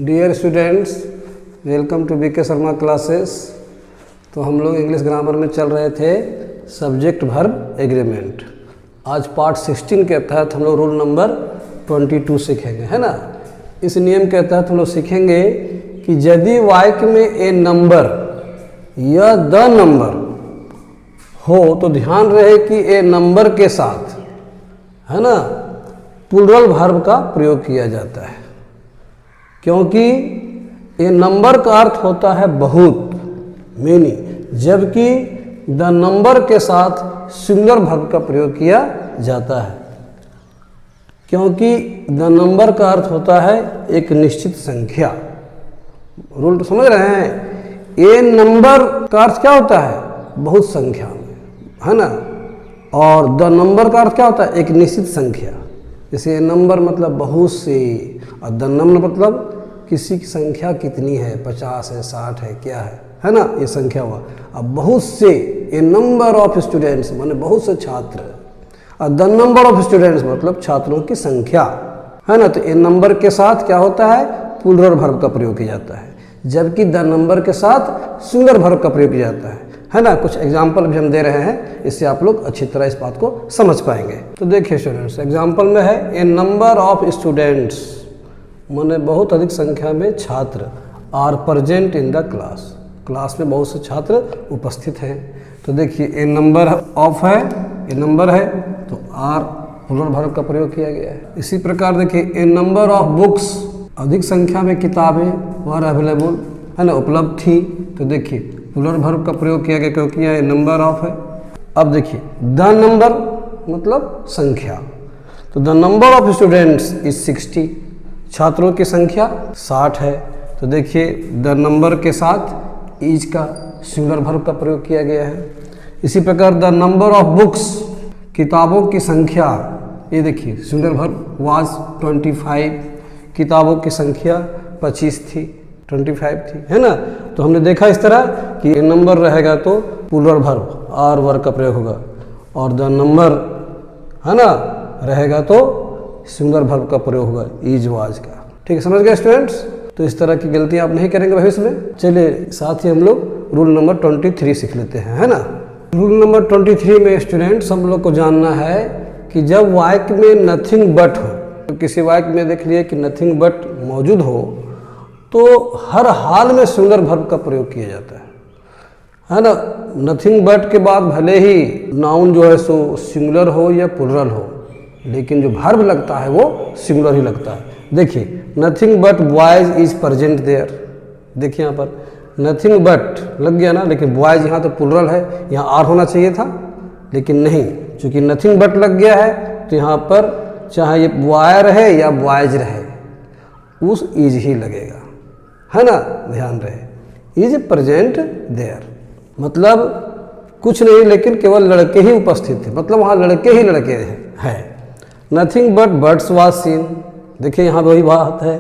Dear students, welcome to BK Sharma classes. तो हम लोग इंग्लिश ग्रामर में चल रहे थे सब्जेक्ट वर्ब एग्रीमेंट। आज पार्ट 16 के तहत हम लोग रूल नंबर 22 सीखेंगे, है ना। इस नियम के तहत हम लोग सीखेंगे कि यदि वाक्य में ए नंबर या द नंबर हो तो ध्यान रहे कि ए नंबर के साथ, है ना, प्लूरल वर्ब का प्रयोग किया जाता है, क्योंकि ये नंबर का अर्थ होता है बहुत, मेनी, जबकि द नंबर के साथ सिंगुलर वर्ब का प्रयोग किया जाता है, क्योंकि द नंबर का अर्थ होता है एक निश्चित संख्या। रूल तो समझ रहे हैं। ये नंबर का अर्थ क्या होता है? बहुत संख्या में, है ना। और द नंबर का अर्थ क्या होता है? एक निश्चित संख्या। जैसे नंबर मतलब बहुत से, और द नंबर मतलब किसी की संख्या कितनी है, 50 है, 60 है, क्या है ना, ये संख्या हुआ। अब बहुत से, ए नंबर ऑफ स्टूडेंट्स माने बहुत से छात्र, और द नंबर ऑफ स्टूडेंट्स मतलब छात्रों की संख्या, है ना। तो ए नंबर के साथ क्या होता है? प्लूरल वर्ब का प्रयोग किया जाता है, जबकि द नंबर के साथ सिंगुलर वर्ब का प्रयोग किया जाता है ना। कुछ एग्जाम्पल भी हम दे रहे हैं, इससे आप लोग अच्छी तरह इस बात को समझ पाएंगे। तो देखिए स्टूडेंट्स, एग्जाम्पल में है ए नंबर ऑफ स्टूडेंट्स माने बहुत अधिक संख्या में छात्र are present in the class, class में बहुत से छात्र उपस्थित हैं। तो देखिए ए नंबर ऑफ है, ए नंबर है, तो आर प्लूरल वर्ब का प्रयोग किया गया है। इसी प्रकार देखिए ए नंबर ऑफ बुक्स, अधिक संख्या में किताबें वर अवेलेबल, है ना, उपलब्ध थी। तो देखिए प्लूरल वर्ब का प्रयोग किया गया, क्योंकि यह नंबर ऑफ है। अब देखिए द नंबर मतलब संख्या, तो the number of students is 60, छात्रों की संख्या 60 है। तो देखिए द नंबर के साथ इज का सिंगुलर वर्ब का प्रयोग किया गया है। इसी प्रकार द नंबर ऑफ बुक्स, किताबों की संख्या, ये देखिए सिंगुलर वर्ब वाज 25, किताबों की संख्या 25 थी, 25 थी, है ना। तो हमने देखा इस तरह कि ये नंबर रहेगा तो प्लूरल वर्ब आर वर्ब का प्रयोग होगा, और द नंबर, है ना, रहेगा तो सिंगुलर वर्ब का प्रयोग होगा, इज वाज का। ठीक है, समझ गए स्टूडेंट्स। तो इस तरह की गलती आप नहीं करेंगे भविष्य में। चलिए साथ ही हम लोग रूल नंबर 23 सीख लेते हैं, है ना। रूल नंबर 23 में स्टूडेंट्स हम लोग को जानना है कि जब वाक्य में नथिंग बट हो, तो किसी वाक्य में देख लिए कि नथिंग बट मौजूद हो, तो हर हाल में सिंगुलर वर्ब का प्रयोग किया जाता है ना। नथिंग बट के बाद भले ही नाउन जो है सो सिंगुलर हो या प्लूरल हो, लेकिन जो वर्ब लगता है वो सिंगुलर ही लगता है। देखिए nothing but boys is present there, देखिए यहाँ पर नथिंग बट लग गया ना, लेकिन बॉयज यहाँ तो प्लूरल है, यहाँ आर होना चाहिए था, लेकिन नहीं, चूँकि नथिंग बट लग गया है तो यहाँ पर चाहे ये बॉय रहे या बॉयज रहे, उस इज ही लगेगा, है ना, ध्यान रहे। इज प्रेजेंट देयर मतलब कुछ नहीं, लेकिन केवल लड़के ही उपस्थित थे, मतलब वहाँ लड़के ही लड़के हैं। Nothing but birds was scene, देखिए यहाँ वही बात है,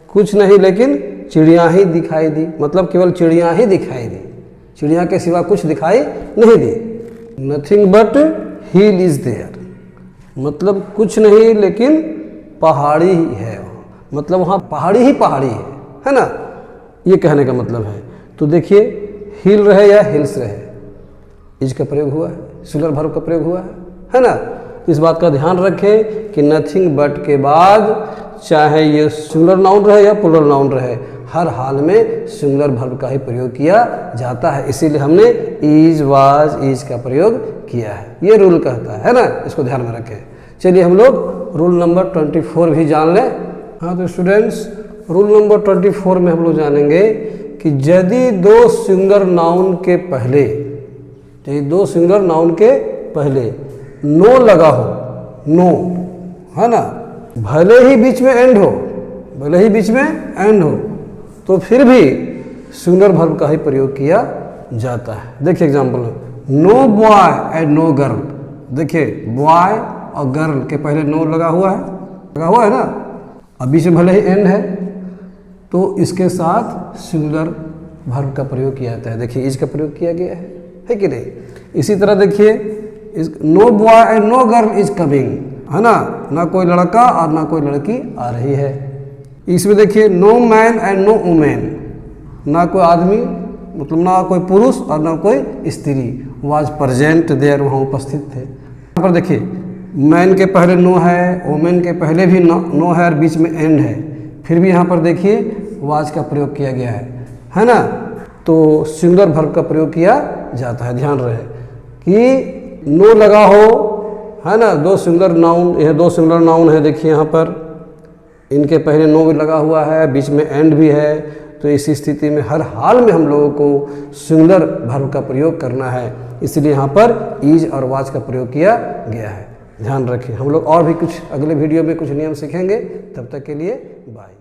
कुछ नहीं लेकिन चिड़िया ही दिखाई दी, मतलब केवल चिड़िया ही दिखाई दी, चिड़िया के सिवा कुछ दिखाई नहीं दी। Nothing but hill is there मतलब कुछ नहीं लेकिन पहाड़ी ही है, मतलब वहाँ पहाड़ी ही पहाड़ी है ना, ये कहने का मतलब है। तो देखिए हिल रहे या हिल्स रहे, इज का प्रयोग हुआ है, सिंगुलर वर्ब का प्रयोग हुआ है ना। इस बात का ध्यान रखें कि नथिंग बट के बाद चाहे ये सिंगुलर नाउन रहे या प्लूरल नाउन रहे, हर हाल में सिंगुलर वर्ब का ही प्रयोग किया जाता है। इसीलिए हमने इज वाज इज का प्रयोग किया है, ये रूल कहता है ना, इसको ध्यान में रखें। चलिए हम लोग रूल नंबर 24 भी जान लें। हाँ तो स्टूडेंट्स, रूल नंबर 24 में हम लोग जानेंगे कि यदि दो सिंगुलर नाउन के पहले, यदि दो सिंगुलर नाउन के पहले नो लगा हो, नो, है ना, भले ही बीच में एंड हो, भले ही बीच में एंड हो, तो फिर भी सिंगुलर वर्ब का ही प्रयोग किया जाता है। देखिए example, no boy and no girl, देखिए बॉय और गर्ल के पहले नो लगा हुआ है ना, अब बीच में भले ही एंड है, तो इसके साथ सिंगुलर वर्ब का प्रयोग किया जाता है। देखिए इज का प्रयोग किया गया है कि नहीं। इसी तरह देखिए no boy and no girl is coming, है ना, ना कोई लड़का और ना कोई लड़की आ रही है, इसमें देखिए no man and no women, ना कोई आदमी मतलब ना कोई पुरुष और ना कोई स्त्री वाज प्रेजेंट देयर, वहाँ उपस्थित थे। यहाँ पर देखिए मैन के पहले नो है, वुमेन के पहले भी नो है और बीच में एंड है, फिर भी यहाँ पर देखिए वाज का प्रयोग किया गया है ना। तो सिंगुलर वर्ब का प्रयोग किया जाता है, ध्यान रहे कि नो लगा हो, है ना, दो सिंगुलर नाउन, यह दो सिंगुलर नाउन है, देखिए यहाँ पर इनके पहले नो भी लगा हुआ है, बीच में एंड भी है। तो इस स्थिति में हर हाल में हम लोगों को सिंगुलर वर्ब का प्रयोग करना है, इसलिए यहाँ पर इज और वाज का प्रयोग किया गया है, ध्यान रखें। हम लोग और भी कुछ अगले वीडियो में कुछ नियम सीखेंगे, तब तक के लिए बाय।